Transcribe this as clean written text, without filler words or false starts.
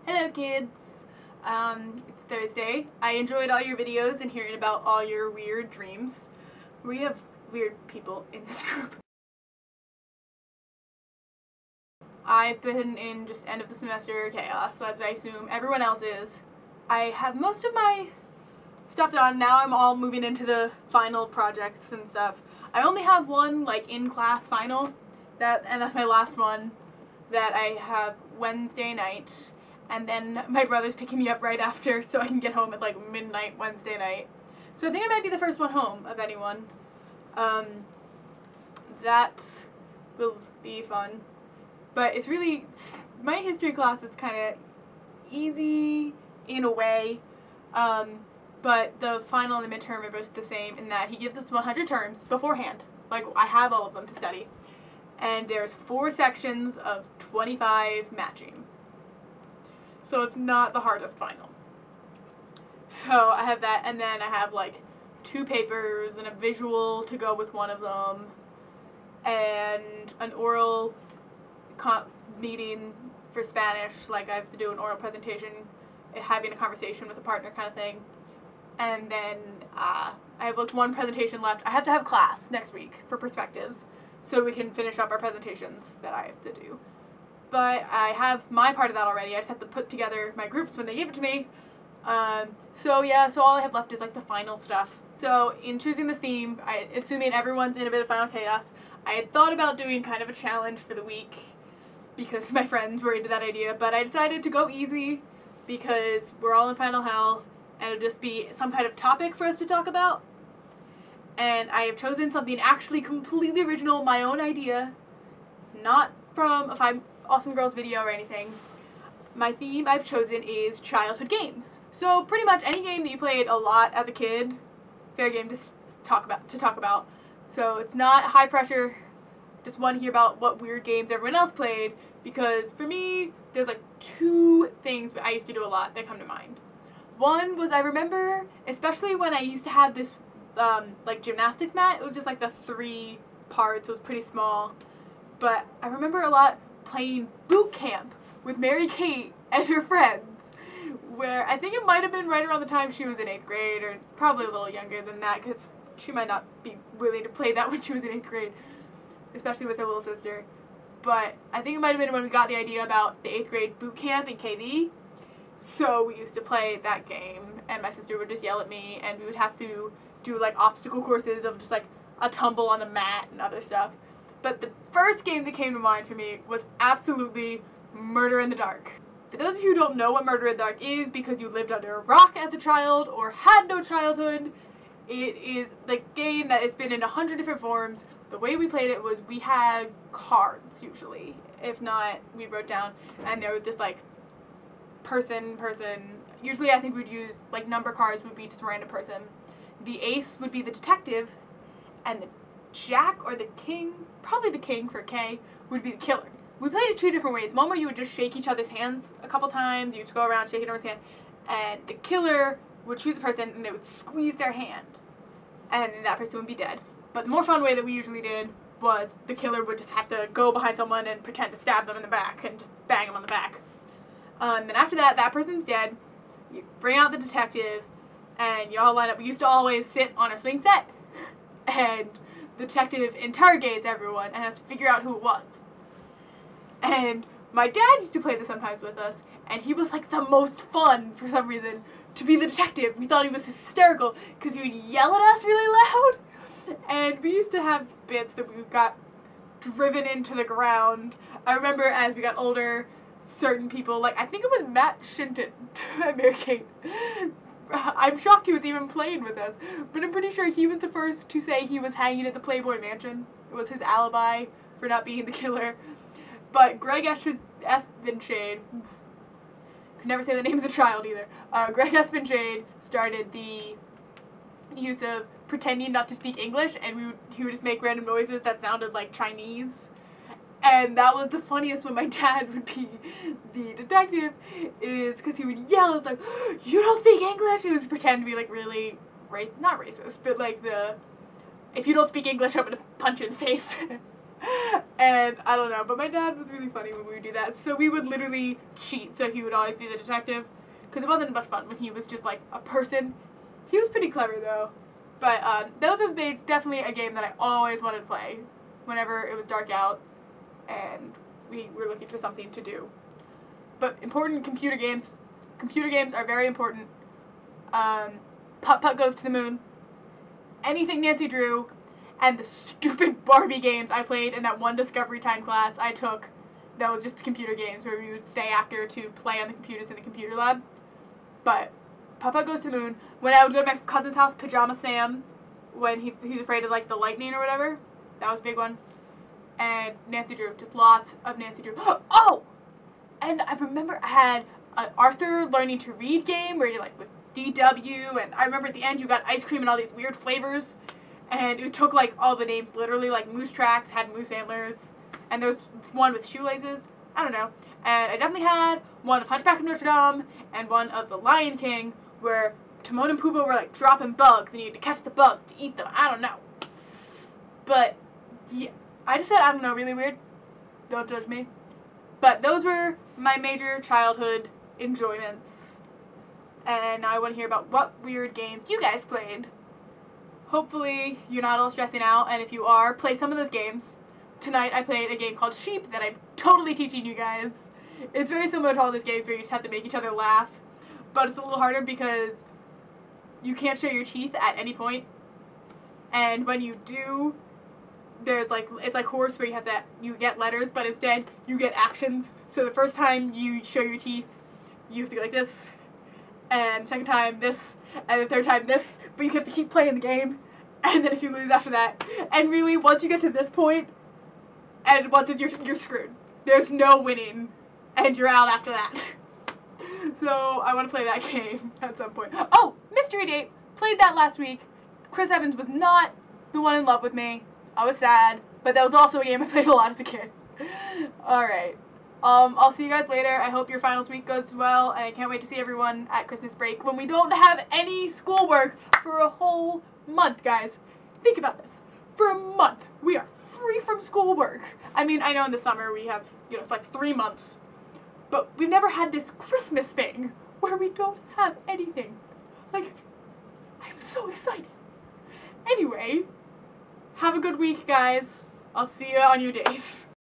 Hello kids! It's Thursday. I enjoyed all your videos and hearing about all your weird dreams. We have weird people in this group. I've been in just end of the semester chaos, as I assume everyone else is. I have most of my stuff done. Now I'm all moving into the final projects and stuff. I only have one like in-class final, and that's my last one that I have Wednesday night. And then my brother's picking me up right after so I can get home at like midnight Wednesday night. So I think I might be the first one home of anyone. That will be fun. But it's really, my history class is kind of easy in a way. But the final and the midterm are both the same in that he gives us 100 terms beforehand. Like, I have all of them to study. And there's 4 sections of 25 matching. So it's not the hardest final. So I have that, and then I have like 2 papers and a visual to go with one of them, and an oral meeting for Spanish, like I have to do an oral presentation, having a conversation with a partner kind of thing. And then I have like 1 presentation left. I have to have class next week for perspectives, so we can finish up our presentations that I have to do. But I have my part of that already. I just have to put together my groups when they give it to me. So yeah, so all I have left is like the final stuff. So in choosing the theme, assuming everyone's in a bit of final chaos, I had thought about doing kind of a challenge for the week because my friends were into that idea, but I decided to go easy because we're all in final hell and it'll just be some kind of topic for us to talk about. And I have chosen something actually completely original, my own idea, not from a Five Awesome Girls video or anything. My theme I've chosen is childhood games. So pretty much any game that you played a lot as a kid, fair game to talk about. So it's not high pressure, just want to hear about what weird games everyone else played, because for me, there's like 2 things that I used to do a lot that come to mind. One was, I remember, especially when I used to have this like gymnastics mat, it was just like the 3 parts, it was pretty small, but I remember a lot playing boot camp with Mary Kate and her friends, where I think it might have been right around the time she was in 8th grade, or probably a little younger than that, because she might not be willing to play that when she was in 8th grade, especially with her little sister. But I think it might have been when we got the idea about the 8th grade boot camp in KV, so we used to play that game, and my sister would just yell at me, and we would have to do like obstacle courses of just like a tumble on the mat and other stuff. But the first game that came to mind for me was absolutely Murder in the Dark. For those of you who don't know what Murder in the Dark is because you lived under a rock as a child or had no childhood, it is the game that has been in 100 different forms. The way we played it was we had cards usually. If not, we wrote down, and there was just like person. Usually I think we'd use like number cards would be just a random person. The ace would be the detective, and the jack or the king, probably the king for K, would be the killer. We played it 2 different ways. One where you would just shake each other's hands a couple times, you'd go around shaking everyone's hand, and the killer would choose a person and they would squeeze their hand, and that person would be dead. But the more fun way that we usually did was the killer would just have to go behind someone and pretend to stab them in the back and just bang them on the back. And after that, that person's dead, you bring out the detective, and you all line up. We used to always sit on a swing set, and the detective interrogates everyone and has to figure out who it was. And my dad used to play this sometimes with us, and he was like the most fun for some reason to be the detective. We thought he was hysterical because he would yell at us really loud, and we used to have bits that we got driven into the ground. I remember as we got older, certain people, like I think it was Matt Shinton at Mary Kate. I'm shocked he was even playing with us, but I'm pretty sure he was the first to say he was hanging at the Playboy Mansion. It was his alibi for not being the killer. But Greg Espinshade, could never say the name of the child either, Greg Espinshade started the use of pretending not to speak English, and he would just make random noises that sounded like Chinese. And that was the funniest when my dad would be the detective, is because he would yell, like, "You don't speak English!" He would pretend to be like really, not racist, but like if you don't speak English, I'm gonna punch you in the face. And I don't know, but my dad was really funny when we would do that. So we would literally cheat, so he would always be the detective. Because it wasn't much fun when he was just like a person. He was pretty clever though. But those were definitely a game that I always wanted to play whenever it was dark out and we were looking for something to do. But important computer games. Computer games are very important. Putt Putt Goes to the Moon. Anything Nancy Drew. And the stupid Barbie games I played in that one Discovery Time class I took that was just computer games where we would stay after to play on the computers in the computer lab. But Putt Putt Goes to the Moon. When I would go to my cousin's house, Pajama Sam, when he's afraid of like the lightning or whatever. That was a big one. And Nancy Drew. Just lots of Nancy Drew. Oh! And I remember I had an Arthur Learning to Read game where you're like with DW, and I remember at the end you got ice cream and all these weird flavors. And it took like all the names literally, like Moose Tracks had moose antlers, and there was one with shoelaces. I don't know. And I definitely had one of Hunchback of Notre Dame and one of The Lion King, where Timon and Pumbaa were like dropping bugs, and you had to catch the bugs to eat them. I don't know. But yeah, I just said I don't know, really weird. Don't judge me. But those were my major childhood enjoyments. And now I want to hear about what weird games you guys played. Hopefully you're not all stressing out, and if you are, play some of those games. Tonight I played a game called Sheep that I'm totally teaching you guys. It's very similar to all those games where you just have to make each other laugh, but it's a little harder because you can't show your teeth at any point. And when you do, there's like, it's like horse where you get letters, but instead you get actions. So the first time you show your teeth, you have to go like this, and the second time this, and the third time this, but you have to keep playing the game, and then if you lose after that, and really, once you get to this point, and once it's you're screwed. There's no winning, and you're out after that. So, I want to play that game at some point. Oh! Mystery Date! Played that last week. Chris Evans was not the one in love with me. I was sad, but that was also a game I played a lot as a kid. Alright. I'll see you guys later. I hope your finals week goes well, and I can't wait to see everyone at Christmas break when we don't have any schoolwork for a whole month, guys. Think about this. For a month, we are free from schoolwork. I mean, I know in the summer we have, you know, it's like 3 months, but we've never had this Christmas thing where we don't have anything. Like, I'm so excited. Anyway, have a good week, guys. I'll see you on your days.